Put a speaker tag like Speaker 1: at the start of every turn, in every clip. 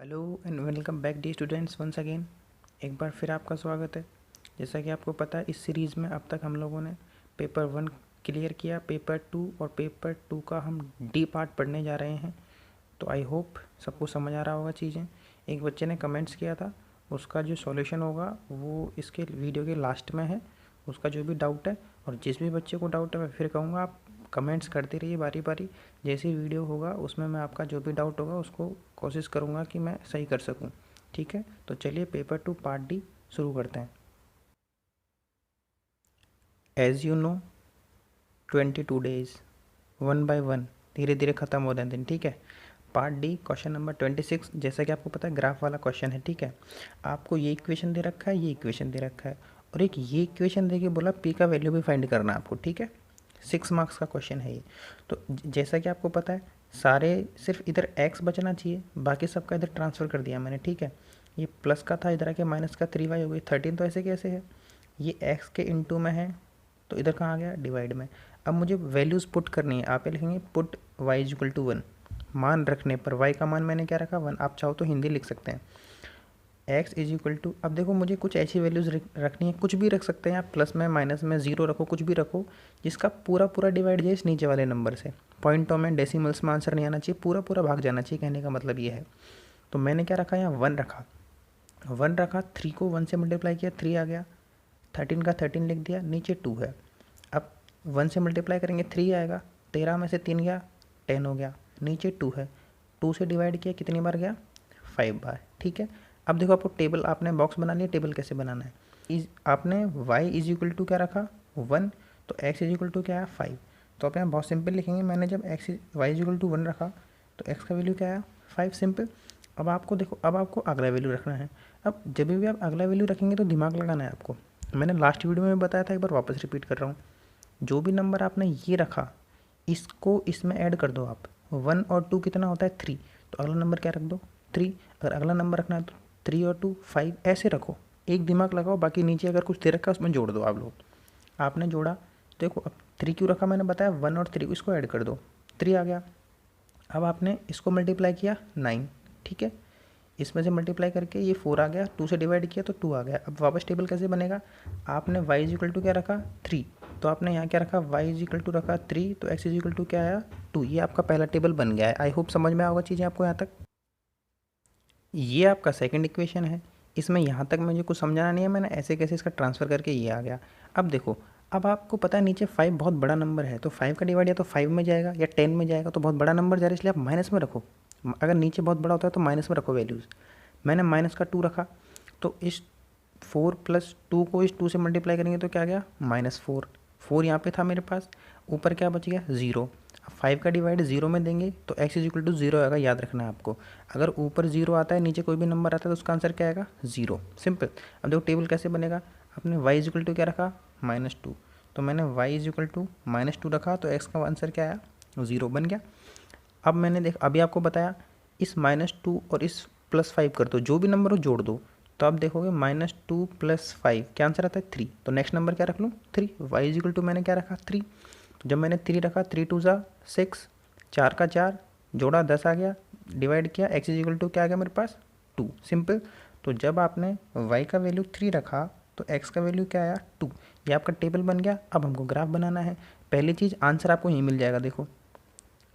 Speaker 1: Hello and welcome back the students once again. एक बार फिर आपका स्वागत है। जैसा कि आपको पता है, इस सीरीज़ में अब तक हम लोगों ने पेपर 1 क्लियर किया, पेपर 2 और पेपर 2 का हम डी पार्ट पढ़ने जा रहे हैं। तो आई होप सबको समझ आ रहा होगा चीज़ें। एक बच्चे ने कमेंट्स किया था, उसका जो सॉल्यूशन होगा वो इसके वीडियो के लास्ट में है। उसका जो भी डाउट है, और जिस भी बच्चे को डाउट है मैं फिर कहूँगा आप कमेंट्स करते रहिए बारी बारी। जैसे वीडियो होगा उसमें मैं आपका जो भी डाउट होगा उसको कोशिश करूँगा कि मैं सही कर सकूँ। ठीक है, तो चलिए पेपर 2 पार्ट डी शुरू करते हैं। As you know 22 days 1 by 1 धीरे धीरे ख़त्म हो रहे हैं दिन। ठीक है, पार्ट डी क्वेश्चन नंबर 26। जैसा कि आपको पता है ग्राफ वाला क्वेश्चन है। ठीक है, आपको ये इक्वेशन दे रखा है, ये इक्वेशन दे रखा है, और एक ये इक्वेशन दे के बोला पी का वैल्यू भी फाइंड करना है आपको। ठीक है, 6 मार्क्स का क्वेश्चन है ये। तो जैसा कि आपको पता है सारे सिर्फ इधर एक्स बचना चाहिए, बाकी सबका इधर ट्रांसफ़र कर दिया मैंने। ठीक है, ये प्लस का था, इधर आके माइनस का 3y हो गई 13। तो ऐसे कैसे है, ये एक्स के इनटू में है तो इधर कहाँ आ गया, डिवाइड में। अब मुझे वैल्यूज़ पुट करनी है। आप ये लिखेंगे put y is equal to 1। मान रखने पर y का मान मैंने क्या रखा 1। आप चाहो तो हिंदी लिख सकते हैं, x इज इक्वल टू। अब देखो मुझे कुछ ऐसी वैल्यूज़ रखनी है, कुछ भी रख सकते हैं आप, प्लस में माइनस में ज़ीरो रखो, कुछ भी रखो जिसका पूरा पूरा डिवाइड जाए इस नीचे वाले नंबर से। पॉइंटों में डेसिमल्स में आंसर नहीं आना चाहिए, पूरा पूरा भाग जाना चाहिए, कहने का मतलब ये है। तो मैंने क्या रखा, यहाँ 1 रखा, 1 रखा, 3 को 1 से मल्टीप्लाई किया 3 आ गया, 13 का 13 लिख दिया, नीचे 2 है। अब 1 से मल्टीप्लाई करेंगे 3 आएगा, 13 में से 3 गया 10 हो गया, नीचे 2 है, 2 से डिवाइड किया कितनी बार गया 5 बार। ठीक है, अब देखो आपको टेबल, आपने बॉक्स बना लिया, टेबल कैसे बनाना है। आपने y इज इक्वल टू क्या रखा 1, तो x इज इक्वल टू क्या है 5। तो आप यहाँ बहुत सिंपल लिखेंगे, मैंने जब y इज इक्वल टू 1 रखा तो x का वैल्यू क्या आया 5, सिंपल। अब आपको देखो, अब आपको अगला वैल्यू रखना है। अब जब भी आप अगला वैल्यू रखेंगे तो दिमाग लगाना है आपको। मैंने लास्ट वीडियो में बताया था, एक बार वापस रिपीट कर रहा हूँ। जो भी नंबर आपने ये रखा इसको इसमें ऐड कर दो आप। 1 और 2 कितना होता है 3, तो अगला नंबर क्या रख दो 3। अगर अगला नंबर रखना है तो 3 और 2 5 ऐसे रखो, एक दिमाग लगाओ। बाकी नीचे अगर कुछ दे रखा है उसमें जोड़ दो आप लोग। आपने जोड़ा, देखो अब 3 क्यों रखा मैंने बताया, 1 और 3 इसको ऐड कर दो, 3 आ गया। अब आपने इसको मल्टीप्लाई किया 9। ठीक है, इसमें से मल्टीप्लाई करके ये 4 आ गया, 2 से डिवाइड किया तो 2 आ गया। अब वापस टेबल कैसे बनेगा, आपने y इज इक्वल टू क्या रखा 3, तो आपने यहाँ क्या रखा y इज इक्वल टू रखा 3, तो x इज इक्वल टू क्या आया 2। ये आपका पहला टेबल बन गया है। आई होप समझ में आएगा चीज़ें आपको यहाँ तक। ये आपका सेकंड इक्वेशन है, इसमें यहाँ तक मुझे कुछ समझाना नहीं है, मैंने ऐसे कैसे इसका ट्रांसफ़र करके ये आ गया। अब देखो, अब आपको पता है नीचे 5 बहुत बड़ा नंबर है, तो 5 का डिवाइड या तो 5 में जाएगा या 10 में जाएगा, तो बहुत बड़ा नंबर जा रहा है इसलिए आप माइनस में रखो। अगर नीचे बहुत बड़ा होता है तो माइनस में रखो वैल्यूज़। मैंने माइनस का 2 रखा, तो इस 4 प्लस 2 को इस 2 से मल्टीप्लाई करेंगे तो क्या गया -4। 4 यहाँ पे था मेरे पास, ऊपर क्या बच गया 0। अब 5 का डिवाइड 0 में देंगे तो x इज इक्वल टू 0 आएगा, याद रखना है आपको। अगर ऊपर 0 आता है, नीचे कोई भी नंबर आता है तो उसका आंसर क्या आएगा 0, सिंपल। अब देखो टेबल कैसे बनेगा, आपने y इज इक्वल टू क्या रखा -2, तो मैंने y इज इक्वल टू -2 रखा, तो x का आंसर क्या आया 0 बन गया। अब मैंने अभी आपको बताया इस -2 और इस +5 कर दो, जो भी नंबर हो जोड़ दो, तो आप देखोगे -2 + 5 क्या आंसर आता है 3। तो नेक्स्ट नंबर क्या रख लूँ 3, y इज इक्वल टू मैंने क्या रखा 3। तो जब मैंने 3 रखा 3 2 ज़ा 6, 4 का 4 जोड़ा 10 आ गया, डिवाइड किया x इज इक्वल टू क्या आ गया मेरे पास 2, सिंपल। तो जब आपने y का वैल्यू 3 रखा तो x का वैल्यू क्या आया 2। ये आपका टेबल बन गया। अब हमको ग्राफ बनाना है। पहली चीज़ आंसर आपको यहीं मिल जाएगा, देखो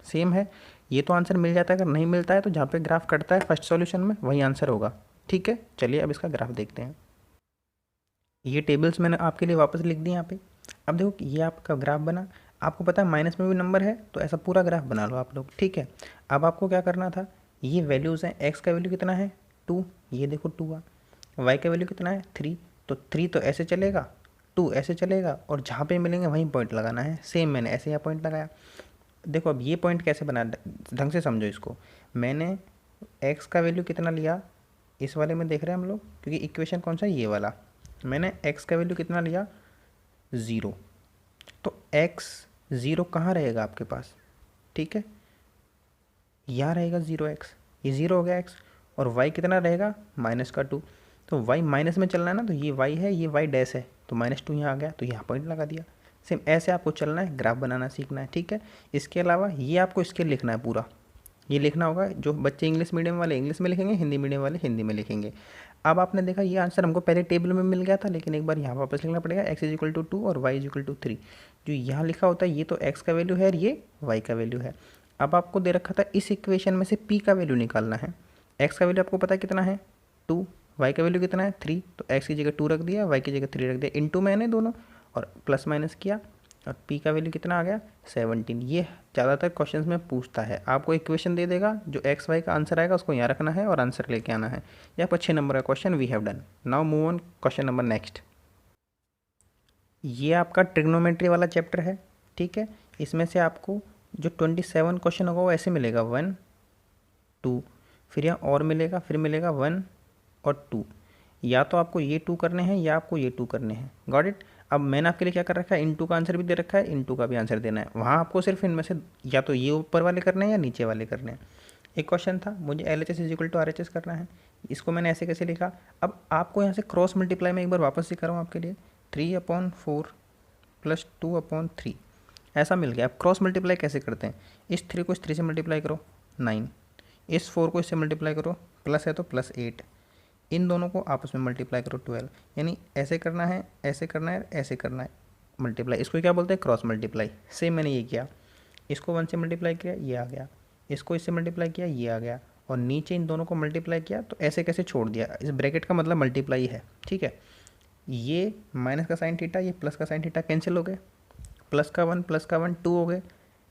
Speaker 1: सेम है, ये तो आंसर मिल जाता है। अगर नहीं मिलता है तो जहाँ पे ग्राफ कटता है फर्स्ट सॉल्यूशन में वही आंसर होगा। ठीक है, चलिए अब इसका ग्राफ देखते हैं। ये टेबल्स मैंने आपके लिए वापस लिख दी यहाँ पे। अब देखो ये आपका ग्राफ बना। आपको पता है माइनस में भी नंबर है तो ऐसा पूरा ग्राफ बना लो आप लोग। ठीक है, अब आपको क्या करना था, ये वैल्यूज़ हैं, एक्स का वैल्यू कितना है 2, ये देखो 2 आ, वाई का वैल्यू कितना है 3, तो 3 तो ऐसे चलेगा, 2 ऐसे चलेगा, और जहाँ पे मिलेंगे वहीं पॉइंट लगाना है। सेम मैंने ऐसे यहाँ पॉइंट लगाया। देखो अब ये पॉइंट कैसे बना, ढंग से समझो इसको। मैंने x का वैल्यू कितना लिया, इस वाले में देख रहे हैं हम लोग, क्योंकि इक्वेशन कौन सा है ये वाला। मैंने x का वैल्यू कितना लिया 0, तो x 0 कहाँ रहेगा आपके पास, ठीक है, यहाँ रहेगा 0x, ये 0 हो गया x, और y कितना रहेगा -2, तो y माइनस में चलना है ना, तो ये y है, ये y डैश है, तो -2 यहाँ आ गया, तो यहाँ पॉइंट लगा दिया। सेम ऐसे आपको चलना है, ग्राफ बनाना सीखना है। ठीक है, इसके अलावा ये आपको स्केल लिखना है पूरा, ये लिखना होगा। जो बच्चे इंग्लिश मीडियम वाले इंग्लिश में लिखेंगे, हिंदी मीडियम वाले हिंदी में लिखेंगे। अब आपने देखा ये आंसर हमको पहले टेबल में मिल गया था, लेकिन एक बार यहाँ वापस लिखना पड़ेगा। x इज इक्वल टू 2 और y इज इक्वल टू 3। जो यहाँ लिखा होता है ये तो x का वैल्यू है और ये y का वैल्यू है। अब आपको दे रखा था इस इक्वेशन में से p का वैल्यू निकालना है। x का वैल्यू आपको पता है कितना है 2, y का वैल्यू कितना है 3, तो x की जगह 2 रख दिया, y की जगह 3 रख दिया, इनटू मैंने दोनों और प्लस माइनस किया, और p का वैल्यू कितना आ गया 17। ये ज़्यादातर क्वेश्चंस में पूछता है, आपको इक्वेशन दे देगा, जो x y का आंसर आएगा उसको यहाँ रखना है और आंसर लेके आना है। यहाँ पर 6 नंबर का question we have done. Now move on question number next. ये आपका ट्रिग्नोमेट्री वाला चैप्टर है, ठीक है। इसमें से आपको जो 27 क्वेश्चन होगा वो ऐसे मिलेगा 1 2, फिर यहाँ और मिलेगा, फिर मिलेगा 1 और 2। या तो आपको ये 2 करने हैं या आपको ये 2 करने हैं। Got it. अब मैंने आपके लिए क्या कर रखा है, इनटू का आंसर भी दे रखा है, इनटू का भी आंसर देना है। वहाँ आपको सिर्फ इनमें से या तो ये ऊपर वाले करने हैं या नीचे वाले करने हैं। एक क्वेश्चन था, मुझे LHS is equal to RHS करना है। इसको मैंने ऐसे कैसे लिखा, अब आपको यहाँ से क्रॉस मल्टीप्लाई में एक बार वापस से कर रहा हूँ आपके लिए। 3/4 प्लस 2/3 ऐसा मिल गया। अब क्रॉस मल्टीप्लाई कैसे करते हैं, इस 3 को इस 3 से मल्टीप्लाई करो 9, इस 4 को इससे मल्टीप्लाई करो, प्लस है तो प्लस 8, इन दोनों को आपस में मल्टीप्लाई करो 12। यानी ऐसे करना है, ऐसे करना है, ऐसे करना है मल्टीप्लाई। इसको क्या बोलते हैं, क्रॉस मल्टीप्लाई। सेम मैंने ये किया, इसको 1 से मल्टीप्लाई किया ये आ गया, इसको इससे मल्टीप्लाई किया ये आ गया, और नीचे इन दोनों को मल्टीप्लाई किया तो ऐसे कैसे छोड़ दिया। इस ब्रैकेट का मतलब मल्टीप्लाई है, ठीक है। ये माइनस का साइन थीटा, ये प्लस का साइन थीटा कैंसिल हो गए, प्लस का 1 प्लस का 1 2 हो गए।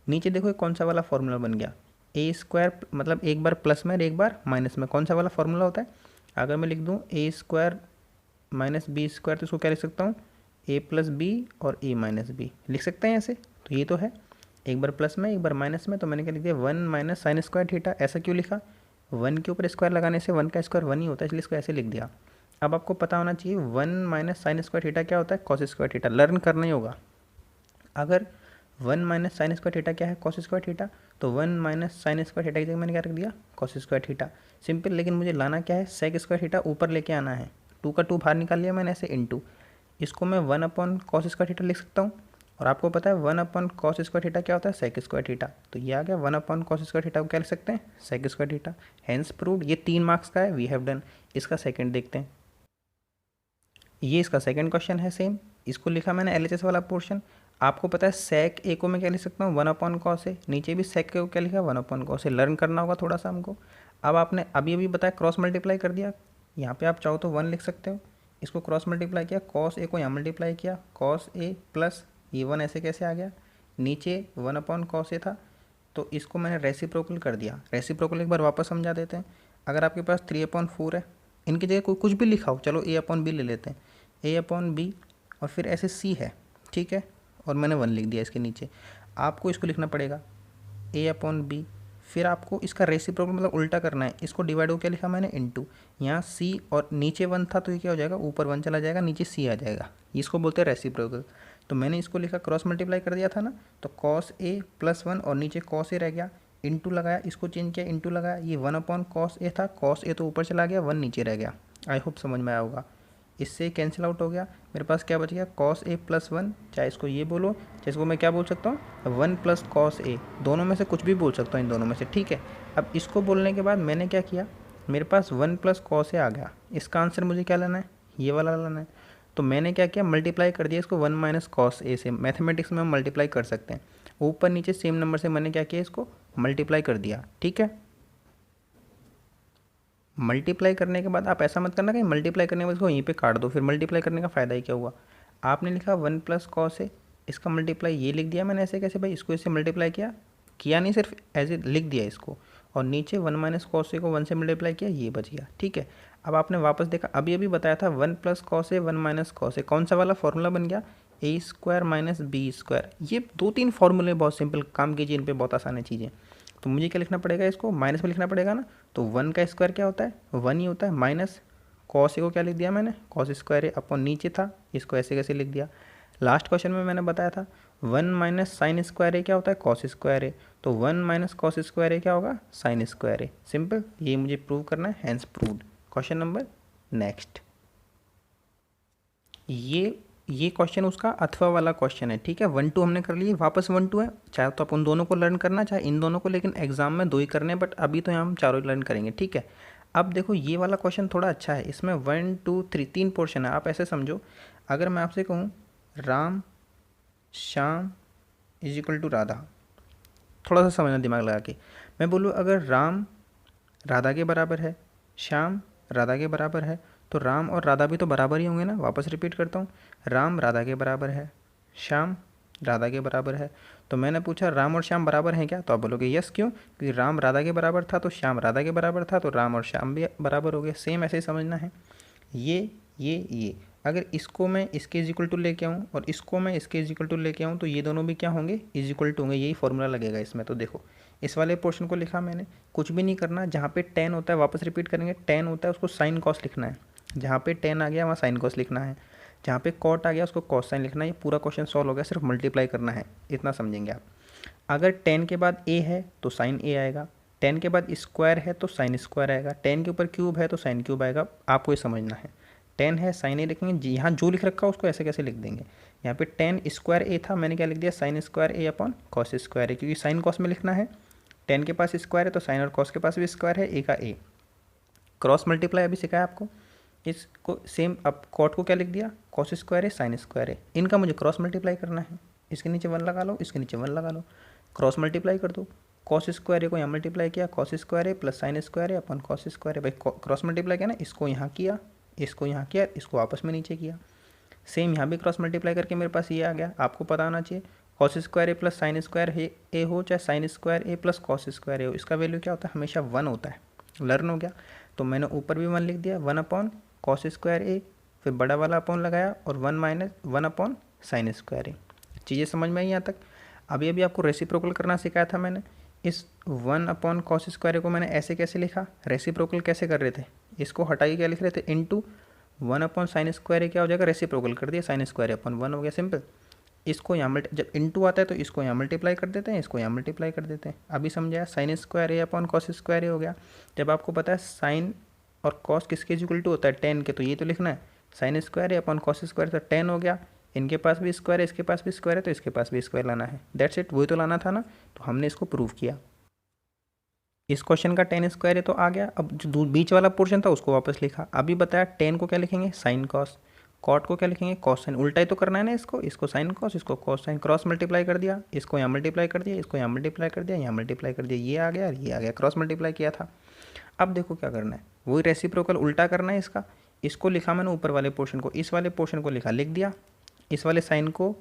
Speaker 1: नीचे देखो कौन सा वाला फॉर्मूला बन गया, ए स्क्वायर, मतलब एक बार प्लस में और एक बार माइनस में। कौन सा वाला फॉर्मूला होता है, अगर मैं लिख दूँ ए स्क्वायर माइनस बी स्क्वायर, तो इसको क्या लिख सकता हूँ, ए प्लस बी और ए माइनस बी लिख सकते हैं ऐसे। तो ये तो है, एक बार प्लस में एक बार माइनस में, तो मैंने क्या लिख दिया 1 माइनस साइन स्क्वायर थीटा। ऐसा क्यों लिखा, 1 के ऊपर स्क्वायर लगाने से 1 का स्क्वायर 1 ही होता है, इसलिए इसको ऐसे लिख दिया। अब आपको पता होना चाहिए 1 माइनस साइन स्क्वायर थीटा क्या होता है, कॉस स्क्वायर थीटा। लर्न करना ही होगा। अगर 1 माइनस साइन स्क्वायर थीटा क्या है, कॉस स्क्वायर थीटा, तो 1 माइनस साइन स्क्वायर थीटा की जगह मैंने क्या रख दिया, कॉस स्क्वायर थीटा। सिंपल। लेकिन मुझे लाना क्या है, सेक स्क्वायर थीटा ऊपर लेके आना है। 2 का 2 बाहर निकाल लिया मैंने ऐसे, इनटू। इसको मैं 1 कॉस स्क्वायर थीटा लिख सकता हूँ, और आपको पता है 1 कॉस स्क्वायर थीटा क्या होता है, सेक स्क्वायर थीटा। तो ये आ गया 1 कॉस स्क्वायर थीटा को क्या लिख सकते हैं, sec square theta. Hence proved. ये 3 मार्क्स का है, वी हैव डन। इसका सेकंड देखते हैं। ये इसका सेकंड क्वेश्चन है, सेम। इसको लिखा मैंने LHS वाला पोर्शन। आपको पता है सेक ए को मैं क्या लिख सकता हूँ, 1 कॉस ए। नीचे भी सेक ए को क्या लिखा, 1 कॉस ए। लर्न करना होगा थोड़ा सा हमको। अब आपने अभी अभी बताया क्रॉस मल्टीप्लाई कर दिया, यहाँ पे आप चाहो तो 1 लिख सकते हो। इसको क्रॉस मल्टीप्लाई किया, कॉस ए को यहाँ मल्टीप्लाई किया, कॉस ए प्लस ये 1 ऐसे कैसे आ गया, नीचे 1 कॉस ए था, तो इसको मैंने रेसिप्रोकल कर दिया। रेसिप्रोकल एक बार वापस समझा देते हैं। अगर आपके पास 3/4 है, इनकी जगह कोई कुछ भी लिखा हो, चलो A/B ले लेते हैं, A/B, और फिर ऐसे C है, ठीक है, और मैंने 1 लिख दिया इसके नीचे। आपको इसको लिखना पड़ेगा A/B, फिर आपको इसका रेसिप्रोकल मतलब उल्टा करना है। इसको डिवाइड हो क्या लिखा मैंने, इनटू। यहाँ C और नीचे 1 था तो ये क्या हो जाएगा, ऊपर 1 चला जाएगा, नीचे C आ जाएगा। इसको बोलते हैं रेसिप्रोकल। तो मैंने इसको लिखा, क्रॉस मल्टीप्लाई कर दिया था ना, तो कॉस ए प्लस 1 और नीचे कॉस ए रह गया, इनटू लगाया, इसको चेंज किया, इनटू लगाया। ये 1 कॉस ए था, कॉस ए तो ऊपर चला गया, 1 नीचे रह गया। आई होप समझ में आया होगा। इससे कैंसिल आउट हो गया, मेरे पास क्या बच गया, कॉस ए प्लस 1। चाहे इसको ये बोलो, चाहे इसको मैं क्या बोल सकता हूँ, 1 प्लस कॉस ए। दोनों में से कुछ भी बोल सकता हूँ, इन दोनों में से, ठीक है। अब इसको बोलने के बाद मैंने क्या किया, मेरे पास 1 प्लस कॉस ए आ गया। इसका आंसर मुझे क्या लेना है, ये वाला लाना है। तो मैंने क्या किया, मल्टीप्लाई कर दिया इसको 1 माइनस कॉस ए से। मैथमेटिक्स में हम मल्टीप्लाई कर सकते हैं, ऊपर नीचे सेम नंबर से मैंने क्या किया, इसको मल्टीप्लाई कर दिया, ठीक है। मल्टीप्लाई करने के बाद आप ऐसा मत करना कि मल्टीप्लाई करने के बाद इसको यहीं पे काट दो, फिर मल्टीप्लाई करने का फ़ायदा ही क्या हुआ। आपने लिखा 1 प्लस कॉस ए, इसका मल्टीप्लाई ये लिख दिया मैंने ऐसे कैसे भाई, इसको इससे मल्टीप्लाई किया, किया नहीं, सिर्फ एज ए लिख दिया इसको, और नीचे 1 माइनस कॉस ए को 1 से मल्टीप्लाई किया, ये बच गया, ठीक है। अब आपने वापस देखा, अभी अभी बताया था 1 plus cos A 1 minus cos A, कौन सा वाला फॉर्मूला बन गया, ए स्क्वायर माइनस बी स्क्वायर। ये 2-3 फॉर्मूले बहुत सिंपल, काम कीजिए इन पर, बहुत आसान है चीज़ें। तो मुझे क्या लिखना पड़ेगा, इसको माइनस में लिखना पड़ेगा ना। तो 1 का स्क्वायर क्या होता है, 1 ही होता है, माइनस कॉस ए को क्या लिख दिया मैंने, कॉस स्क्वायर ए अपॉन नीचे था, इसको ऐसे कैसे लिख दिया। लास्ट क्वेश्चन में मैंने बताया था 1 माइनस साइन स्क्वायर ए क्या होता है, कॉस स्क्वायर ए। तो 1 माइनस कॉस स्क्वायर ए क्या होगा, साइन स्क्वायर ए। सिंपल, ये मुझे प्रूव करना है, hence proved. Question number next. ये ये क्वेश्चन उसका अथवा वाला क्वेश्चन है, ठीक है। 1 2 हमने कर लिए, वापस 1 2 है, चाहे तो आप उन दोनों को लर्न करना चाहे इन दोनों को, लेकिन एग्जाम में 2 ही करने हैं, बट अभी तो यहाँ हम चारों लर्न करेंगे, ठीक है। अब देखो ये वाला क्वेश्चन थोड़ा अच्छा है, इसमें 1 2 3 3 पोर्शन है। आप ऐसे समझो, अगर मैं आपसे कहूँ Ram Shyam is equal to Radha, थोड़ा सा समझना दिमाग लगा के। मैं बोलूँ अगर राम राधा के बराबर है, श्याम राधा के बराबर है, तो राम और राधा भी तो बराबर ही होंगे ना। वापस रिपीट करता हूँ, राम राधा के बराबर है, श्याम राधा के बराबर है। तो मैंने पूछा राम और श्याम बराबर हैं क्या, तो आप बोलोगे यस। क्यों? क्योंकि राम राधा के बराबर था तो श्याम राधा के बराबर था, तो राम और श्याम भी बराबर हो गए। सेम ऐसे ही समझना है। ये अगर इसको मैं इसके इज इक्वल टू लेके आऊँ और इसको मैं इसके इज इक्वल टू लेके आऊँ, तो ये दोनों भी क्या होंगे, इज इक्वल टू होंगे। यही फॉर्मूला लगेगा इसमें। तो देखो इस वाले पोर्शन को लिखा मैंने, कुछ भी नहीं करना। जहाँ पे टेन होता है, वापस रिपीट करेंगे, टेन होता है उसको साइन कॉस लिखना है। जहाँ पे टेन आ गया वहाँ साइन कॉस लिखना है। जहाँ पे कॉट आ गया उसको कॉस साइन लिखना है। ये पूरा क्वेश्चन सॉल्व हो गया, सिर्फ मल्टीप्लाई करना है, इतना समझेंगे आप। अगर टेन के बाद ए है तो साइन ए आएगा, टेन के बाद स्क्वायर है तो साइन स्क्वायर आएगा, टेन के ऊपर क्यूब है तो साइन क्यूब आएगा। आपको ये समझना है, टेन है साइन ए लिखेंगे जी, यहाँ जो लिख रखा है उसको ऐसे कैसे लिख देंगे। यहाँ पे टेन स्क्वायर ए था, मैंने क्या लिख दिया, साइन स्क्वायर ए अपॉन कॉस स्क्वायर ए, क्योंकि साइन कॉस में लिखना है। टेन के पास स्क्वायर है तो साइन और कॉस के पास भी स्क्वायर है, ए का ए। क्रॉस मल्टीप्लाई अभी सिखाया आपको, इसको सेम। अब कॉट को क्या लिख दिया, कॉस स्क्वायर है साइन स्क्वायर है, इनका मुझे क्रॉस मल्टीप्लाई करना है। इसके नीचे 1 लगा लो, इसके नीचे 1 लगा लो, क्रॉस मल्टीप्लाई कर दो। कॉस स्क्वायर ए को यहाँ मल्टीप्लाई किया, कॉस स्क्वायर ए प्लस साइन स्क्वायर है अपन कॉस स्क्वायर है। भाई क्रॉस मल्टीप्लाई किया ना, इसको यहाँ किया, इसको यहाँ किया, इसको आपस में नीचे किया। सेम यहाँ भी क्रॉस मल्टीप्लाई करके मेरे पास ये आ गया। आपको पता होना चाहिए कॉस स्क्वायर ए प्लस साइन स्क्वायर ए हो, चाहे साइन स्क्वायर ए प्लस कॉस स्क्वायर ए हो, इसका वैल्यू क्या होता है, हमेशा 1 होता है। लर्न हो गया। तो मैंने ऊपर भी 1 लिख दिया, 1 अपॉन कॉस स्क्वायर ए, फिर बड़ा वाला अपॉन लगाया और 1 माइनस 1 अपॉन साइन स्क्वायर ए। चीज़ें समझ में आई यहाँ तक? अभी अभी आपको रेसिप्रोकल करना सिखाया था मैंने। इस 1 अपॉन कॉस स्क्वायर को मैंने ऐसे कैसे लिखा, रेसिप्रोकल कैसे कर रहे थे, इसको हटाइए क्या लिख रहे थे, इनटू 1 अपॉन साइन स्क्वायर क्या हो जाएगा, रेसिप्रोकल कर दिया, साइन स्क्वायर अपॉन 1 हो गया, सिंपल। इसको यहाँ जब इनटू आता है तो इसको यहाँ मल्टीप्लाई कर देते हैं, इसको यहाँ मल्टीप्लाई कर देते हैं। अभी समझाया, साइन स्क्वायर ए अपॉन कॉस स्क्वायर ए हो गया। जब आपको पता है साइन और कॉस किसके इक्वल टू होता है, 10 के, तो ये तो लिखना है साइन स्क्वायर ए अपॉन कॉस स्क्वायर, तो 10 हो गया। इनके पास भी स्क्वायर है, इसके पास भी स्क्वायर है, तो इसके पास भी स्क्वायर लाना है। दैट्स इट, वही तो लाना था ना, तो हमने इसको प्रूव किया। इस क्वेश्चन का 10 स्क्वायर है तो आ गया। अब जो बीच वाला पोर्शन था उसको वापस लिखा। अभी बताया 10 को क्या लिखेंगे, साइन कॉस, कॉट को क्या लिखेंगे, कॉस साइन। उल्टा ही तो करना है ना, इसको साइन कॉस, इसको कॉस साइन, क्रॉस मल्टीप्लाई कर दिया, इसको यहाँ मल्टीप्लाई कर दिया, इसको यहाँ मल्टीप्लाई कर दिया, यहाँ मल्टीप्लाई कर दिया, ये आ गया और ये आ गया, क्रॉस मल्टीप्लाई किया था। अब देखो क्या करना है, वही रेसिप्रोकल उल्टा करना है इसका। इसको लिखा मैंने ऊपर वाले पोर्शन को, इस वाले पोर्शन को लिखा, लिख दिया। इस वाले साइन को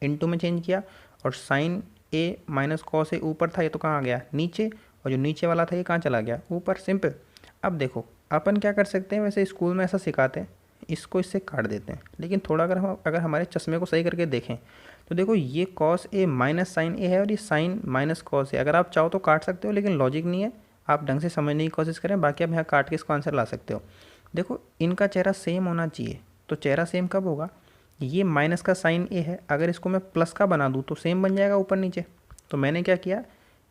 Speaker 1: इनटू में चेंज किया, और sign A minus cos A ऊपर था, ये तो कहाँ आ गया, नीचे, और जो नीचे वाला था ये कहाँ चला गया, ऊपर, सिंपल। अब देखो अपन क्या कर सकते हैं, वैसे स्कूल में ऐसा सिखाते हैं, इसको इससे काट देते हैं, लेकिन थोड़ा अगर हमारे चश्मे को सही करके देखें तो देखो ये कॉस ए माइनस साइन ए है और ये साइन माइनस कॉस ए। अगर आप चाहो तो काट सकते हो, लेकिन लॉजिक नहीं है, आप ढंग से समझने की कोशिश करें, बाकी आप यहाँ काट के इसको आंसर ला सकते हो। देखो इनका चेहरा सेम होना चाहिए, तो चेहरा सेम कब होगा, ये माइनस का साइन ए है, अगर इसको मैं प्लस का बना दूँ तो सेम बन जाएगा ऊपर नीचे। तो मैंने क्या किया,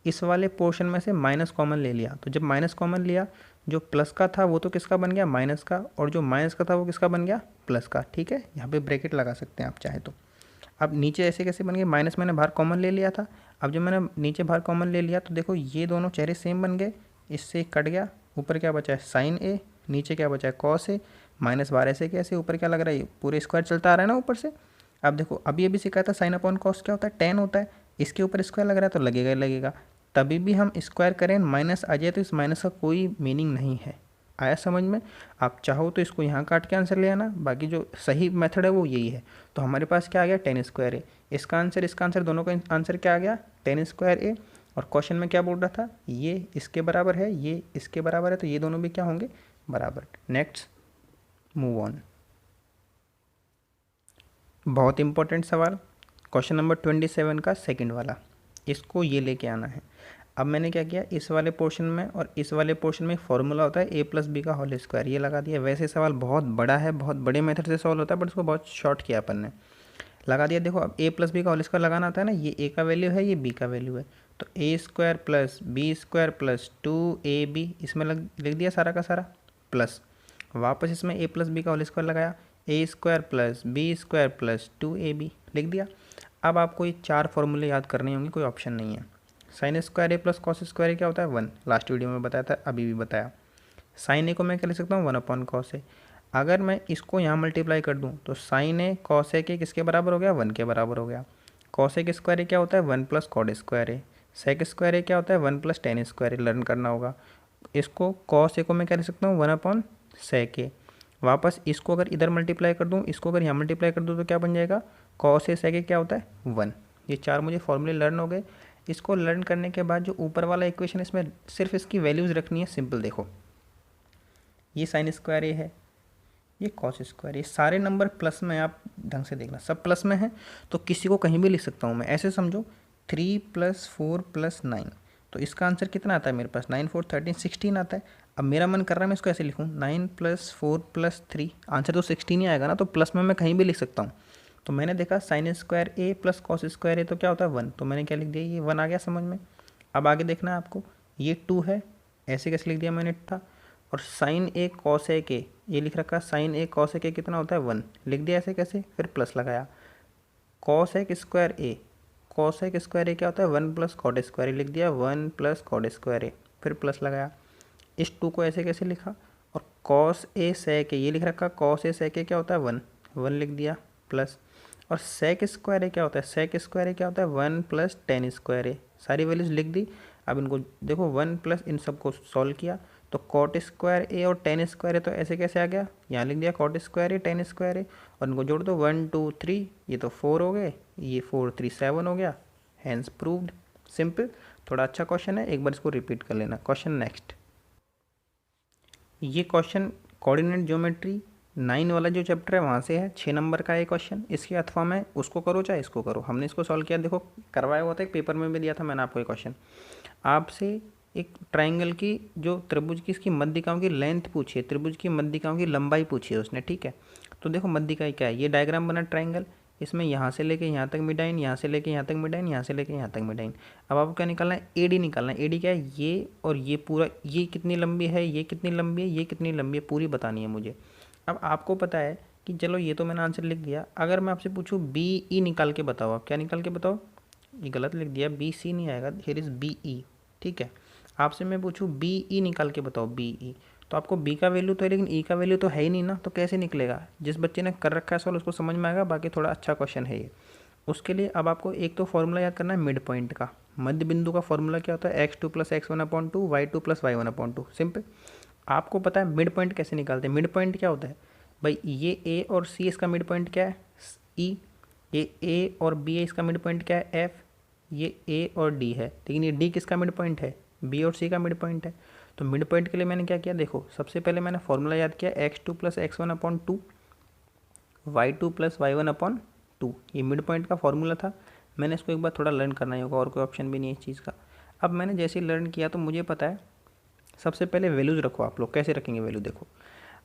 Speaker 1: इस वाले पोर्शन में से माइनस कॉमन ले लिया, तो जब माइनस कॉमन लिया, जो प्लस का था वो तो किसका बन गया, माइनस का, और जो माइनस का था वो किसका बन गया, प्लस का। ठीक है, यहाँ पे ब्रैकेट लगा सकते हैं आप चाहे तो। अब नीचे ऐसे कैसे बन गए, माइनस मैंने बाहर कॉमन ले लिया था, अब जब मैंने नीचे बाहर कॉमन ले लिया तो देखो ये दोनों चेहरे सेम बन गए, इससे कट गया, ऊपर क्या बचा है, साइन ए, नीचे क्या बचा है, कॉस ए, माइनस बाहर ऐसे कैसे, ऊपर क्या लग रहा है, पूरे स्क्वायर चलता आ रहा है ना ऊपर से। अब देखो अभी अभी सिखाया था साइन अपॉन कॉस क्या होता है, 10 होता है, इसके ऊपर स्क्वायर लग रहा है तो लगेगा ही लगेगा। तभी भी हम स्क्वायर करें माइनस आ जाए तो इस माइनस का कोई मीनिंग नहीं है। आया समझ में? आप चाहो तो इसको यहाँ काट के आंसर ले आना, बाकी जो सही मेथड है वो यही है। तो हमारे पास क्या आ गया, 10 स्क्वायर ए, इसका आंसर दोनों का आंसर क्या आ गया, 10 स्क्वायर ए। और क्वेश्चन में क्या बोल रहा था, ये इसके बराबर है, ये इसके बराबर है, तो ये दोनों भी क्या होंगे, बराबर। Next move on. बहुत इंपॉर्टेंट सवाल, क्वेश्चन नंबर 27 का सेकंड वाला, इसको ये लेके आना है। अब मैंने क्या किया, इस वाले पोर्शन में और इस वाले पोर्शन में फॉर्मूला होता है ए प्लस बी का होल स्क्वायर, ये लगा दिया। वैसे सवाल बहुत बड़ा है, बहुत बड़े मेथड से सॉल्व होता है, बट इसको बहुत शॉर्ट किया अपन ने, लगा दिया। देखो अब ए प्लस बी का होल स्क्वायर लगाना आता है ना, ये ए का वैल्यू है, ये बी का वैल्यू है, तो A square plus B square plus 2ab, इसमें लिख दिया सारा का सारा, प्लस वापस इसमें ए प्लस बी का होल स्क्वायर लगाया, A square plus B square plus 2ab लिख दिया। अब आपको ये 4 फॉर्मूले याद करने होंगे, कोई ऑप्शन नहीं है। साइन स्क्वायर ए प्लस कॉस स्क्वायर ए क्या होता है 1, लास्ट वीडियो में बताया था, अभी भी बताया। साइन ए को मैं क्या लिख सकता हूँ 1/cos ए। अगर मैं इसको यहाँ मल्टीप्लाई कर दूँ तो साइन ए कॉस ए के किसके बराबर हो गया 1 के बराबर हो गया। कॉस ए स्क्वायर ए क्या होता है 1 + कॉड स्क्वायर ए। सेक स्क्वायर ए क्या होता है 1 + टेन स्क्वायर ए, लर्न करना होगा। इसको कॉस ए को मैं क्या लिख सकता हूँ 1/sec ए। वापस इसको अगर इधर मल्टीप्लाई कर दूँ, इसको अगर यहाँ मल्टीप्लाई कर दूँ तो क्या बन जाएगा कॉस ए sec ए क्या होता है 1। ये 4 मुझे फॉर्मूले लर्न हो गए। इसको लर्न करने के बाद जो ऊपर वाला इक्वेशन इसमें सिर्फ इसकी वैल्यूज़ रखनी है, सिंपल। देखो ये साइन स्क्वायर ए है, ये कॉस स्क्वायर, ये सारे नंबर प्लस में, आप ढंग से देखना सब प्लस में है, तो किसी को कहीं भी लिख सकता हूँ मैं। ऐसे समझो 3 + 4 + 9, तो इसका आंसर कितना आता है मेरे पास 9 4 13 16 आता है। अब मेरा मन कर रहा है मैं इसको ऐसे लिखूँ 9 + 4 + 3, आंसर तो 16 ही आएगा ना, तो प्लस में मैं कहीं भी लिख सकता हूँ। तो मैंने देखा साइन स्क्वायर ए प्लस कॉस स्क्वायर ए तो क्या होता है 1, तो मैंने क्या लिख दिया, ये 1 आ गया समझ में। अब आगे देखना है आपको, ये 2 है, ऐसे कैसे लिख दिया मैंने था। और साइन ए कॉस ए के, ये लिख रखा साइन ए कॉस ए के कितना होता है 1, लिख दिया ऐसे कैसे, फिर प्लस लगाया। Cos A square A, cos A square ए क्या होता है 1 + कॉड स्क्वायर ए, लिख दिया 1 + कॉड स्क्वायर ए, फिर प्लस लगाया। इस 2 को ऐसे कैसे लिखा, और कॉस ए सेक ए, ये लिख रखा कॉस ए सेक ए क्या होता है 1 1 लिख दिया प्लस। और सेक स्क्वायर ए क्या होता है, सेक स्क्वायर ए क्या होता है 1 + टेन स्क्वायर ए, सारी वैल्यूज लिख दी। अब इनको देखो 1 प्लस इन सबको सॉल्व किया तो कॉट स्क्वायर ए और टेन स्क्वायर ए, तो ऐसे कैसे आ गया, यहाँ लिख दिया कॉट स्क्वायर ए टेन स्क्वायर ए, और इनको जोड़ दो 1 2 3, ये तो 4 हो गए, ये 4 3 7 हो गया, हैंस प्रूव्ड। सिंपल, थोड़ा अच्छा क्वेश्चन है, एक बार इसको रिपीट कर लेना। क्वेश्चन नेक्स्ट, ये क्वेश्चन कोऑर्डिनेट ज्योमेट्री 9 वाला जो चैप्टर है वहाँ से है, 6 नंबर का है क्वेश्चन। इसके अथवा में उसको करो चाहे इसको करो, हमने इसको सॉल्व किया, देखो करवाया हुआ था, एक पेपर में भी दिया था मैंने आपको ये क्वेश्चन। आपसे एक ट्राइंगल की, जो त्रिभुज की इसकी मध्यिकाओं की लेंथ पूछी है, त्रिभुज की मध्यिकाओं की लंबाई पूछी है उसने, ठीक है। तो देखो मध्यिका क्या है, ये डायग्राम बना ट्राइंगल, इसमें यहाँ से लेके यहाँ तक मिडाइन, यहाँ से लेके यहाँ तक मिडाइन, यहाँ से लेके यहाँ तक मिडाइन। अब आपको क्या निकालना है, एडी निकालना है। एडी क्या है, ये और ये पूरा, ये कितनी लंबी है, ये कितनी लंबी है, ये कितनी लंबी है, पूरी बतानी है मुझे। अब आपको पता है कि चलो ये तो मैंने आंसर लिख दिया, अगर मैं आपसे पूछूँ बी ई निकाल के बताओ, आप क्या निकाल के बताओ, ये गलत लिख दिया, बी सी नहीं आएगा, हियर इज़ बी ई, ठीक है। आपसे मैं पूछूँ बी ई निकाल के बताओ, बी ई, तो आपको बी का वैल्यू तो है लेकिन ई का वैल्यू तो है ही नहीं ना, तो कैसे निकलेगा। जिस बच्चे ने कर रखा है सवाल उसको समझ में आएगा, बाकी थोड़ा अच्छा क्वेश्चन है ये। उसके लिए अब आपको एक तो फॉर्मूला याद करना है मिड पॉइंट का। मध्य बिंदु का फॉर्मूला क्या होता है, x2 + x1/2 y2 + y1/2, simple. आपको पता है मिड पॉइंट कैसे निकालते हैं, मिड पॉइंट क्या होता है भाई, ये ए और सी इसका मिड पॉइंट क्या है ई, ये ए और बी है इसका मिड पॉइंट क्या है एफ, ये ए और डी है, लेकिन ये डी किसका मिड पॉइंट है, बी और सी का मिड पॉइंट है। तो मिड पॉइंट के लिए मैंने क्या किया, देखो सबसे पहले मैंने फॉर्मूला याद किया x2 + x1/2 y2 + y1/2, ये मिड पॉइंट का फॉर्मूला था। मैंने इसको एक बार थोड़ा लर्न करना ही होगा, और कोई ऑप्शन भी नहीं है इस चीज़ का। अब मैंने जैसे ही लर्न किया तो मुझे पता है, सबसे पहले वैल्यूज़ रखो। आप लोग कैसे रखेंगे वैल्यू, देखो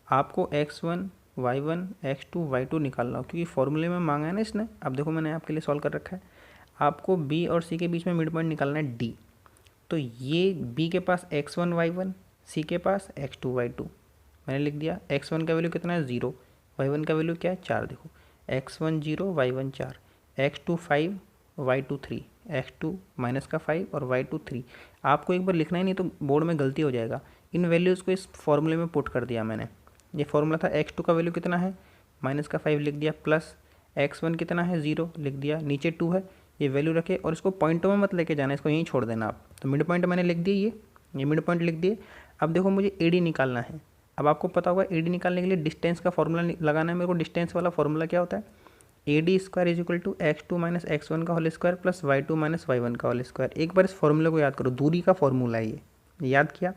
Speaker 1: आपको x1 y1 x2 y2 निकालना हो, क्योंकि फॉर्मूले में मांगा है ना इसने। अब देखो मैंने आपके लिए सॉल्व कर रखा है, आपको b और c के बीच में मिड पॉइंट निकालना है d। तो ये b के पास x1 y1, c के पास x2 y2, मैंने लिख दिया। x1 का वैल्यू कितना है 0, y1 का वैल्यू क्या है 4, देखो x1 0 y1 4, x2 5 y2 3, x2 -5 और y2 3। आपको एक बार लिखना ही नहीं तो बोर्ड में गलती हो जाएगा। इन वैल्यूज़ को इस फॉर्मूले में पुट कर दिया मैंने। ये फॉर्मूला था x2 का वैल्यू कितना है -5 लिख दिया, प्लस x1 कितना है 0 लिख दिया, नीचे 2 है, ये वैल्यू रखे। और इसको पॉइंटों में मत लेके जाना, इसको यहीं छोड़ देना आप। तो मिड पॉइंट मैंने लिख दिए, ये मिड पॉइंट लिख दिए। अब देखो मुझे एडी निकालना है। अब आपको पता होगा एडी निकालने के लिए डिस्टेंस का फॉर्मूला लगाना है मेरे को। डिस्टेंस वाला फॉर्मूला क्या होता है, AD² = x2 - x1 का whole square plus y2 - y1 का होल स्क्वायर। एक बार इस फॉर्मूले को याद करो, दूरी का फॉर्मूला है ये, याद किया।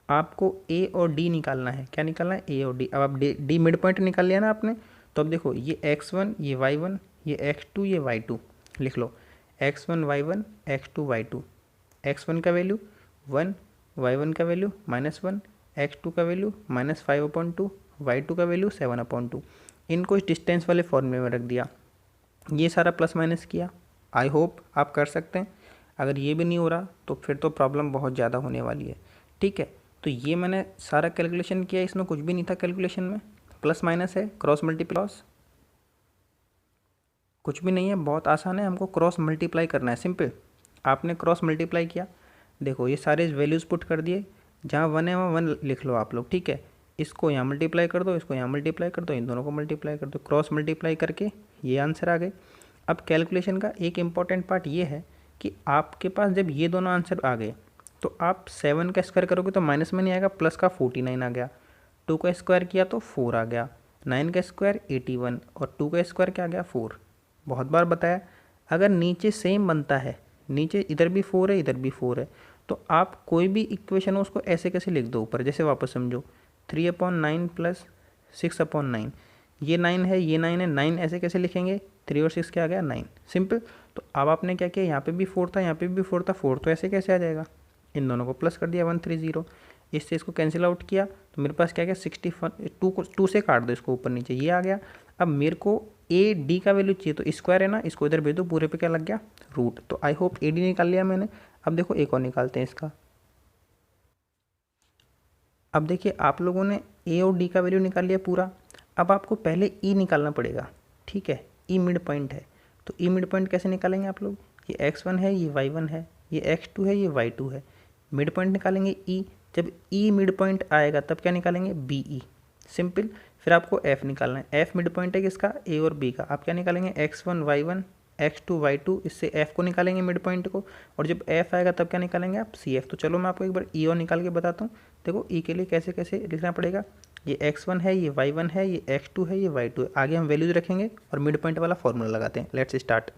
Speaker 1: आपको A और D निकालना है, क्या निकालना है A और D। अब आप D मिड पॉइंट निकाल लिया ना आपने, तो अब देखो ये x1 ये y1 ये x2 ये y2, लिख लो x1 y1 x2 y2। x1 का वैल्यू 1, y1 का वैल्यू -1, x2 का वैल्यू -5/2, y2 का वैल्यू 7/2। इनको इस डिस्टेंस वाले फॉर्मूले में रख दिया, ये सारा प्लस माइनस किया। आई होप आप कर सकते हैं। अगर ये भी नहीं हो रहा तो फिर तो प्रॉब्लम बहुत ज़्यादा होने वाली है, ठीक है। तो ये मैंने सारा कैलकुलेशन किया, इसमें कुछ भी नहीं था कैलकुलेशन में, प्लस माइनस है, क्रॉस मल्टीप्लाई, कुछ भी नहीं है, बहुत आसान है, हमको क्रॉस मल्टीप्लाई करना है, सिंपल। आपने क्रॉस मल्टीप्लाई किया, देखो ये सारे वैल्यूज़ पुट कर दिए, जहाँ वन है वहाँ वन लिख लो आप लोग, ठीक है। इसको यहाँ मल्टीप्लाई कर दो, इसको यहाँ मल्टीप्लाई कर दो, इन दोनों को मल्टीप्लाई कर दो, क्रॉस मल्टीप्लाई करके ये आंसर आ गए। अब कैलकुलेशन का एक इम्पॉर्टेंट पार्ट ये है कि आपके पास जब ये दोनों आंसर आ गए तो आप 7 का स्क्वायर करोगे तो माइनस में नहीं आएगा, प्लस का 49 आ गया, 2 का स्क्वायर किया तो 4 आ गया, 9 का स्क्वायर 81 और 2 का स्क्वायर क्या आ गया 4। बहुत बार बताया, अगर नीचे सेम बनता है, नीचे इधर भी 4 है इधर भी 4 है, तो आप कोई भी इक्वेशन हो उसको ऐसे कैसे लिख दो ऊपर, जैसे वापस समझो 3/9 प्लस 6/9, ये 9 है ये 9 है, 9 ऐसे कैसे लिखेंगे, 3 और 6 क्या आ गया 9, सिंपल। तो अब आपने क्या किया, यहाँ पे भी 4 था यहाँ पे भी 4 था, 4 तो ऐसे कैसे आ जाएगा, इन दोनों को प्लस कर दिया 130, इससे इसको कैंसिल आउट किया तो मेरे पास क्या गया 61, 2 से काट दो इसको ऊपर नीचे, ये आ गया। अब मेरे को ए डी का वैल्यू चाहिए तो स्क्वायर है ना, इसको इधर भेज दो, पूरे पे क्या लग गया रूट। तो आई होप ए डी निकाल लिया मैंने। अब देखो एक और निकालते हैं इसका। अब देखिए आप लोगों ने ए और डी का वैल्यू निकाल लिया पूरा, अब आपको पहले ई निकालना पड़ेगा, ठीक है। ई मिड पॉइंट है, तो ई मिड पॉइंट कैसे निकालेंगे आप लोग, ये x1 है ये y1 है ये x2 है ये y2 है, मिड पॉइंट निकालेंगे ई। जब ई मिड पॉइंट आएगा तब क्या निकालेंगे बी ई, सिंपल। फिर आपको एफ निकालना है, एफ मिड पॉइंट है किसका, ए और बी का। आप क्या निकालेंगे x1 y1 x2 y2, इससे f को निकालेंगे मिड पॉइंट को, और जब f आएगा तब क्या निकालेंगे आप सी एफ। तो चलो मैं आपको एक बार ई और निकाल के बताता हूँ। देखो ई के लिए कैसे कैसे लिखना पड़ेगा, ये x1 है ये y1 है ये x2 है ये y2 है, आगे हम वैल्यूज रखेंगे और मिड पॉइंट वाला फॉर्मूला लगाते हैं। Let's start,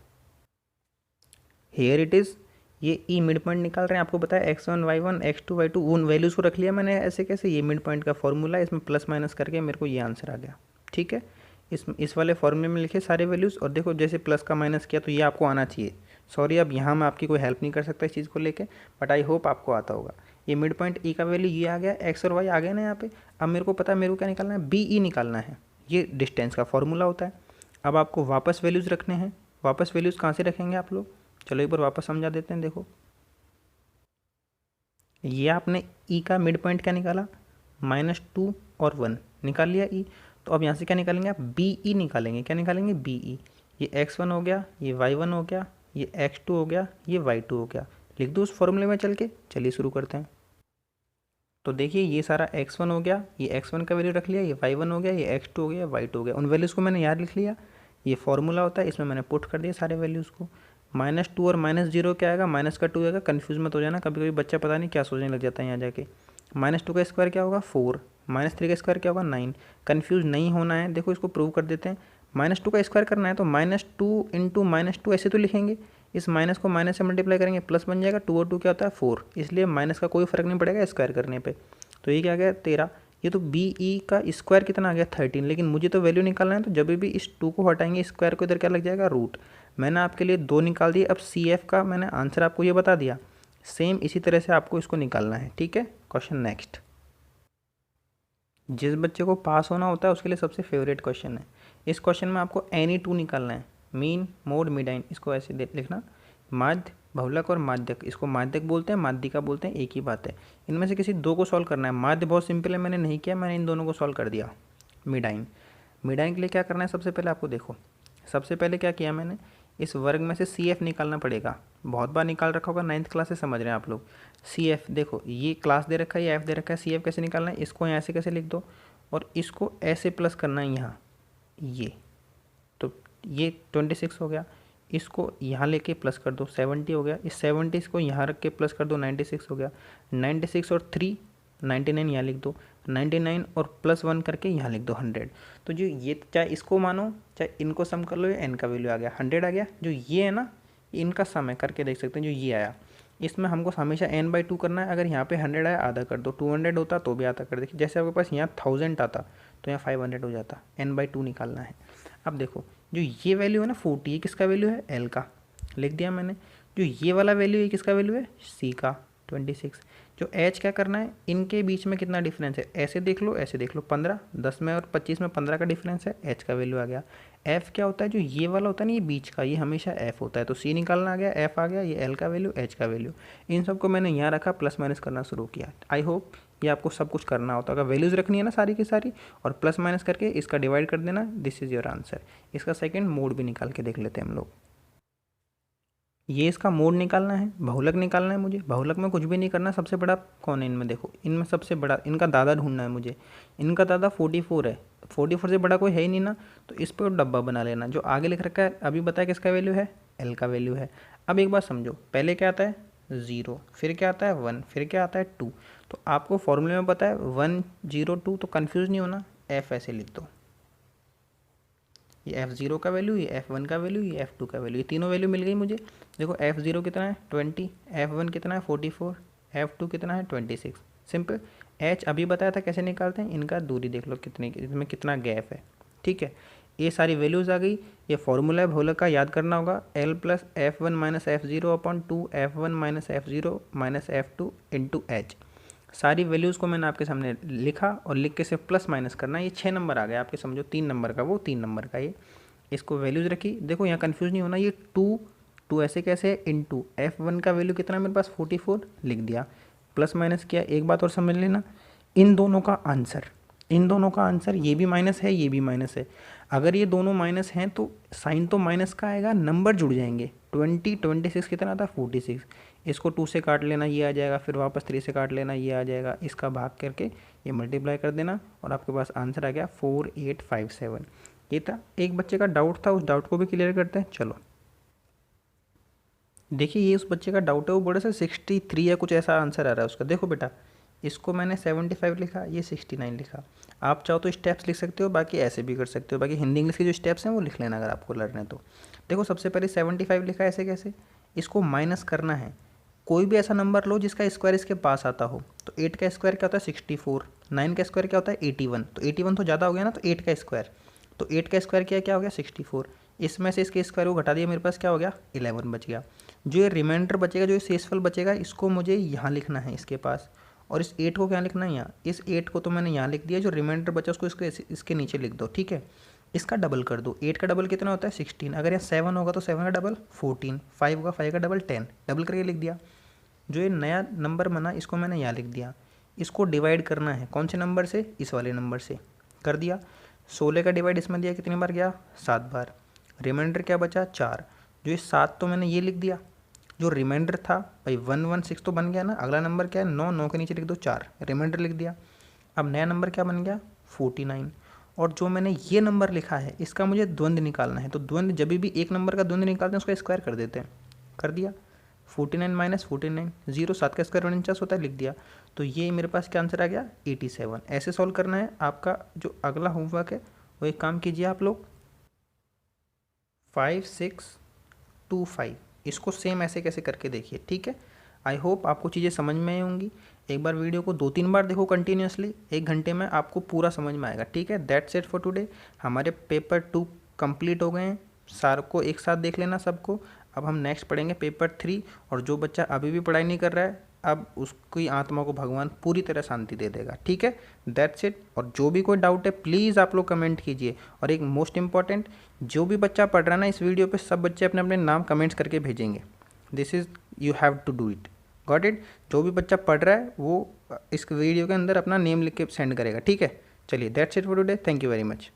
Speaker 1: here it is, ये ई मिड पॉइंट निकाल रहे हैं, आपको पता है x1 y1 x2 y2 उन वैल्यूज़ को रख लिया मैंने ऐसे कैसे, ये मिड पॉइंट का फॉर्मूला है, इसमें प्लस माइनस करके मेरे को ये आंसर आ गया, ठीक है। इस वाले फॉर्मूले में लिखे सारे वैल्यूज़, और देखो जैसे प्लस का माइनस किया तो ये आपको आना चाहिए। सॉरी अब यहाँ मैं आपकी कोई हेल्प नहीं कर सकता इस चीज़ को लेके, बट आई होप आपको आता होगा। ये मिड पॉइंट ई का वैल्यू ये आ गया, एक्स और वाई आ गए ना यहाँ पे। अब मेरे को पता है मेरे को क्या निकालना है, बी ई निकालना है, ये डिस्टेंस का फॉर्मूला होता है। अब आपको वापस वैल्यूज़ रखने हैं, वापस वैल्यूज़ कहाँ से रखेंगे आप लोग, चलो एक बार वापस समझा देते हैं। देखो ये आपने ई का मिड पॉइंट क्या निकाला, -2 और 1 निकाल लिया ई। तो अब यहाँ से क्या निकालेंगे आप, बी ई निकालेंगे, क्या निकालेंगे बी ई। ये x1 हो गया ये y1 हो गया ये x2 हो गया ये y2 हो गया, लिख दो उस फॉर्मूले में चल के। चलिए शुरू करते हैं। तो देखिए ये सारा x1 हो गया, ये x1 का वैल्यू रख लिया, ये y1 हो गया ये x2 हो गया y2 हो गया, उन वैल्यूज़ को मैंने याद लिख लिया। ये फॉर्मूला होता है, इसमें मैंने पुट कर दिया सारे वैल्यूज़ को। -2 और -0 क्या आएगा, माइनस का 2 आएगा, कन्फ्यूज मत हो जाना, कभी कभी बच्चा पता नहीं क्या सोचने लग जाता है यहाँ जाके। -2 का स्क्वायर क्या होगा 4, -3 का स्क्वायर क्या होगा 9, कन्फ्यूज नहीं होना है। देखो इसको प्रूव कर देते हैं, -2 का स्क्वायर करना है तो -2 इंटू -2 ऐसे तो लिखेंगे, इस माइनस को माइनस से मल्टीप्लाई करेंगे प्लस बन जाएगा, 2 और 2 क्या होता है 4, इसलिए माइनस का कोई फर्क नहीं पड़ेगा स्क्वायर करने पे। तो ये क्या गया 13, ये तो बी ई का स्क्वायर कितना आ गया 13, लेकिन मुझे तो वैल्यू निकालना है, तो जब भी इस 2 को हटाएंगे स्क्वायर को इधर क्या लग जाएगा रूट। मैंने आपके लिए 2 निकाल दिए। अब सी एफ का मैंने आंसर आपको ये बता दिया, सेम इसी तरह से आपको इसको निकालना है, ठीक है। क्वेश्चन नेक्स्ट, जिस बच्चे को पास होना होता है उसके लिए सबसे फेवरेट क्वेश्चन है। इस क्वेश्चन में आपको एनी टू निकालना है, मीन मोड मिडाइन, इसको ऐसे लिखना, माध्य बहुलक और माध्यक, इसको माध्यक बोलते हैं माध्यिका बोलते हैं, एक ही बात है। इनमें से किसी 2 को सॉल्व करना है। माध्य बहुत सिंपल है, मैंने नहीं किया, मैंने इन दोनों को सॉल्व कर दिया। मिडाइन, मिडाइन के लिए क्या करना है, सबसे पहले आपको देखो, सबसे पहले क्या किया मैंने, इस वर्ग में से सी एफ निकालना पड़ेगा। बहुत बार निकाल रखा होगा, 9th क्लास से समझ रहे हैं आप लोग। सी एफ देखो, ये क्लास दे रखा है, ये एफ दे रखा है, सी एफ कैसे निकालना है, इसको यहाँ से कैसे लिख दो और इसको ऐसे प्लस करना है यहाँ, ये तो ये 26 हो गया, इसको यहाँ लेके प्लस कर दो 70 हो गया, इस 70 को यहाँ रख के प्लस कर दो 96 हो गया, 96 और 3 99 यहाँ लिख दो, 99 और +1 करके यहाँ लिख दो 100। तो जो ये चाहे इसको मानो चाहे इनको सम कर लो, ये n का वैल्यू आ गया 100 आ गया। जो ये है ना इनका सम है, करके देख सकते हैं। जो ये आया इसमें हमको हमेशा n/2 करना है। अगर यहाँ पे 100 आया आधा कर दो, 200 होता तो भी आधा कर, देखिए जैसे आपके पास यहाँ 1000 आता तो यहाँ 500 हो जाता, n/2 निकालना है। अब देखो जो ये वैल्यू है ना 40, ये किसका वैल्यू है l का, लिख दिया मैंने। जो ये वाला वैल्यू है किसका वैल्यू है c का 26। जो h क्या करना है, इनके बीच में कितना डिफरेंस है, ऐसे देख लो ऐसे देख लो, 15, 10 में और 25 में 15 का डिफरेंस है, h का वैल्यू आ गया। f क्या होता है, जो ये वाला होता है ना ये बीच का, ये हमेशा f होता है, तो c निकालना आ गया, f आ गया, ये l का वैल्यू h का वैल्यू। इन सबको मैंने यहाँ रखा, प्लस माइनस करना शुरू किया। आई होप ये आपको सब कुछ करना होता है। अगर वैल्यूज़ रखनी है ना सारी की सारी, और प्लस माइनस करके इसका डिवाइड कर देना, दिस इज़ योर आंसर। इसका सेकंड मोड भी निकाल के देख लेते हैं हम लोग। ये इसका मोड निकालना है, बहुलक निकालना है मुझे। बहुलक में कुछ भी नहीं करना, सबसे बड़ा कौन है इनमें, देखो इनमें सबसे बड़ा इनका दादा ढूंढना है मुझे। इनका दादा 44 है, 44 से बड़ा कोई है ही नहीं ना, तो इस पर डब्बा बना लेना। जो आगे लिख रखा है अभी बताया किसका वैल्यू है, एल का वैल्यू है। अब एक बात समझो, पहले क्या आता है 0, फिर क्या आता है 1, फिर क्या आता है 2। तो आपको फॉर्मूले में पता है 1 0 2, तो कन्फ्यूज़ नहीं होना, एफ ऐसे लिख दो। ये F0 का वैल्यू, ये F1 का वैल्यू, ये F2 का वैल्यू, ये तीनों वैल्यू मिल गई मुझे। देखो F0 कितना है 20, F1 कितना है 44, F2 कितना है 26। सिंपल। H अभी बताया था कैसे निकालते हैं, इनका दूरी देख लो कितनी, इसमें कितना गैप है। ठीक है, ये सारी वैल्यूज़ आ गई। ये फॉर्मूला है बहुलक का, याद करना होगा, L plus F1 minus F0 upon 2 F1 minus F0 minus F2 into H। सारी वैल्यूज़ को मैंने आपके सामने लिखा और लिख के सिर्फ प्लस माइनस करना। ये 6 नंबर आ गया आपके, समझो 3 नंबर का वो, 3 नंबर का ये। इसको वैल्यूज़ रखी, देखो यहाँ कन्फ्यूज़ नहीं होना, ये 2 ऐसे कैसे है, इंटू F1 का वैल्यू कितना है मेरे पास 44 लिख दिया, प्लस माइनस किया। एक बात और समझ लेना, इन दोनों का आंसर ये भी माइनस है, ये भी माइनस है। अगर ये दोनों माइनस हैं तो साइन तो माइनस का आएगा, नंबर जुड़ जाएंगे। 26 कितना था 46, इसको 2 से काट लेना ये आ जाएगा, फिर वापस 3 से काट लेना ये आ जाएगा, इसका भाग करके ये मल्टीप्लाई कर देना और आपके पास आंसर आ गया 4857। ये था एक बच्चे का डाउट था, उस डाउट को भी क्लियर करते हैं। चलो देखिए, ये उस बच्चे का डाउट है, वो बड़े से 63 या कुछ ऐसा आंसर आ रहा है उसका। देखो बेटा, इसको मैंने 75 लिखा, ये 69 लिखा। आप चाहो तो स्टेप्स लिख सकते हो, बाकी ऐसे भी कर सकते हो। बाकी हिंदी इंग्लिश के जो स्टेप्स हैं वो लिख लेना अगर आपको लर्न है तो। देखो सबसे पहले 75 लिखा, ऐसे कैसे, इसको माइनस करना है। कोई भी ऐसा नंबर लो जिसका स्क्वायर इसके पास आता हो। तो 8 का स्क्वायर क्या होता है 64, 9 का स्क्वायर क्या होता है 81, तो 81 तो ज़्यादा हो गया ना, तो 8 का स्क्वायर, तो 8 का स्क्वायर क्या हो गया 64। इसमें से इसके स्क्वायर को घटा दिया, मेरे पास क्या हो गया 11 बच गया। जो ये रिमाइंडर बचेगा, जो ये शेषफल बचेगा, इसको मुझे यहाँ लिखना है इसके पास, और इस 8 को क्या लिखना है यहाँ, इस 8 को तो मैंने यहाँ लिख दिया, जो रिमाइंडर बचा उसको इसके नीचे लिख दो। ठीक है, इसका डबल कर दो, 8 का डबल कितना होता है 16, अगर यहाँ 7 होगा तो 7 का डबल 14, 5 होगा 5 का डबल 10, डबल करके लिख दिया। जो ये नया नंबर बना इसको मैंने यहाँ लिख दिया। इसको डिवाइड करना है कौन से नंबर से, इस वाले नंबर से, कर दिया। 16 का डिवाइड इसमें दिया कितनी बार गया 7 बार, रिमाइंडर क्या बचा 4। जो ये 7 तो मैंने ये लिख दिया, जो रिमाइंडर था भाई 116 तो बन गया ना। अगला नंबर क्या है 9, 9 के नीचे लिख दो 4, रिमाइंडर लिख दिया। अब नया नंबर क्या बन गया 49। और जो मैंने ये नंबर लिखा है इसका मुझे द्वंद्व निकालना है, तो द्वंद्व जब भी एक नंबर का द्वंद्व निकालते हैं उसका स्क्वायर कर देते हैं, कर दिया। 49 माइनस 49, 0, 7 का स्क्वायर 49 होता है, लिख दिया। तो ये मेरे पास क्या आंसर आ गया 87। ऐसे सॉल्व करना है। आपका जो अगला होमवर्क है वो एक काम कीजिए आप लोग, 5 6 2 5, इसको सेम ऐसे कैसे करके देखिए। ठीक है, आई होप आपको चीज़ें समझ में आई होंगी। एक बार वीडियो को 2-3 बार देखो कंटिन्यूसली, 1 घंटे में आपको पूरा समझ में आएगा। ठीक है, दैट्स इट फॉर टुडे। हमारे पेपर 2 कंप्लीट हो गए हैं, सार को एक साथ देख लेना सबको। अब हम नेक्स्ट पढ़ेंगे पेपर 3, और जो बच्चा अभी भी पढ़ाई नहीं कर रहा है, अब उसकी आत्मा को भगवान पूरी तरह शांति दे देगा। ठीक है, दैट्स इट। और जो भी कोई डाउट है प्लीज़ आप लोग कमेंट कीजिए। और एक मोस्ट इंपॉर्टेंट, जो भी बच्चा पढ़ रहा है ना इस वीडियो पे, सब बच्चे अपने अपने नाम कमेंट्स करके भेजेंगे। This is, you have to do it, got it. जो भी बच्चा पढ़ रहा है वो इस वीडियो के अंदर अपना नेम लिख के सेंड करेगा। ठीक है, चलिए that's it for today, thank you very much.